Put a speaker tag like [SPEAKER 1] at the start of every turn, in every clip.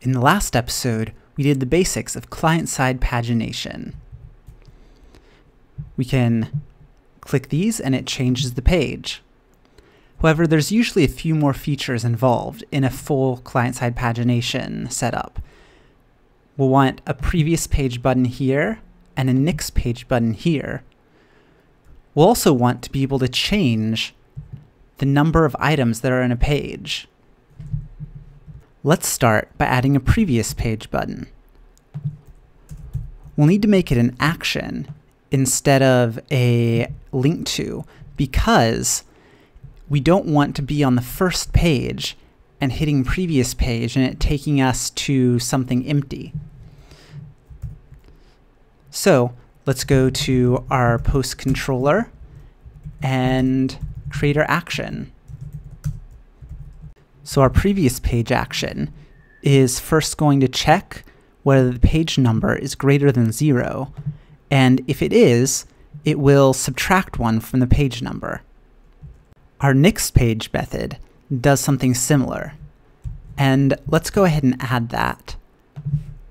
[SPEAKER 1] In the last episode, we did the basics of client-side pagination. We can click these and it changes the page. However, there's usually a few more features involved in a full client-side pagination setup. We'll want a previous page button here and a next page button here. We'll also want to be able to change the number of items that are in a page. Let's start by adding a previous page button. We'll need to make it an action instead of a link to, because we don't want to be on the first page and hitting previous page and it taking us to something empty. So let's go to our post controller and create our action. So our previous page action is first going to check whether the page number is greater than 0, and if it is, it will subtract 1 from the page number. Our next page method does something similar, and let's go ahead and add that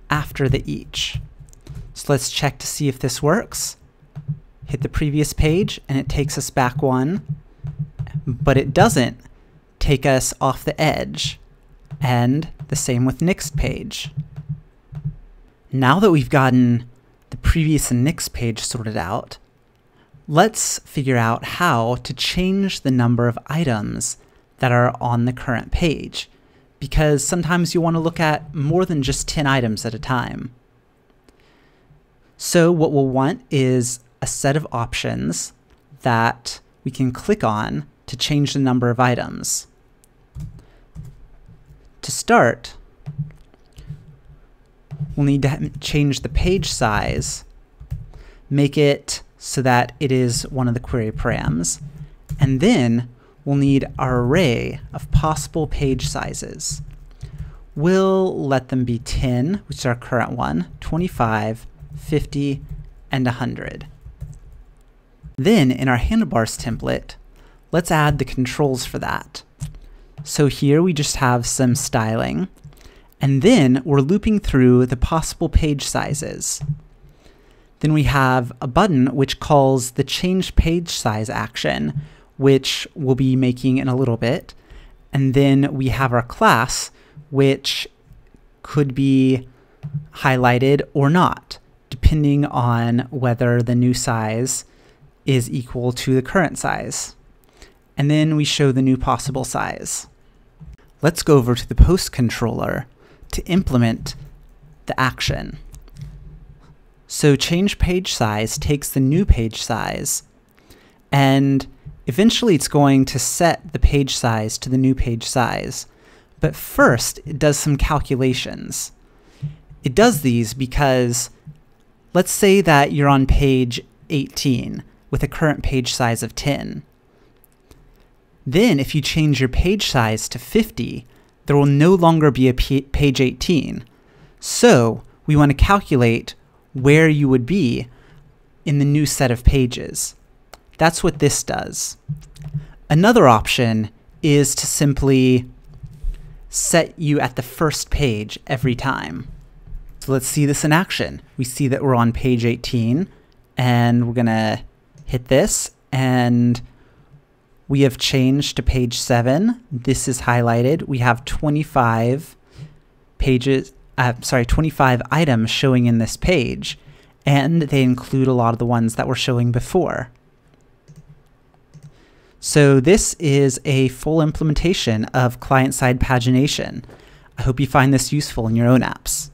[SPEAKER 1] after the each. So let's check to see if this works. Hit the previous page and it takes us back 1, but it doesn't take us off the edge, and the same with next page. Now that we've gotten the previous and next page sorted out, let's figure out how to change the number of items that are on the current page, because sometimes you want to look at more than just 10 items at a time. So what we'll want is a set of options that we can click on to change the number of items. To start, we'll need to change the page size, make it so that it is one of the query params, and then we'll need our array of possible page sizes. We'll let them be 10, which is our current one, 25, 50, and 100. Then in our handlebars template, let's add the controls for that. So here we just have some styling, and then we're looping through the possible page sizes. Then we have a button which calls the change page size action, which we'll be making in a little bit. And then we have our class, which could be highlighted or not, depending on whether the new size is equal to the current size. And then we show the new possible size. Let's go over to the post controller to implement the action. So change page size takes the new page size, and eventually it's going to set the page size to the new page size. But first, it does some calculations. It does these because let's say that you're on page 18 with a current page size of 10. Then if you change your page size to 50, there will no longer be a page 18. So we want to calculate where you would be in the new set of pages. That's what this does. Another option is to simply set you at the first page every time. So let's see this in action. We see that we're on page 18, and we're going to hit this, and we have changed to page 7. This is highlighted. We have 25 items showing in this page, and they include a lot of the ones that were showing before. So this is a full implementation of client-side pagination. I hope you find this useful in your own apps.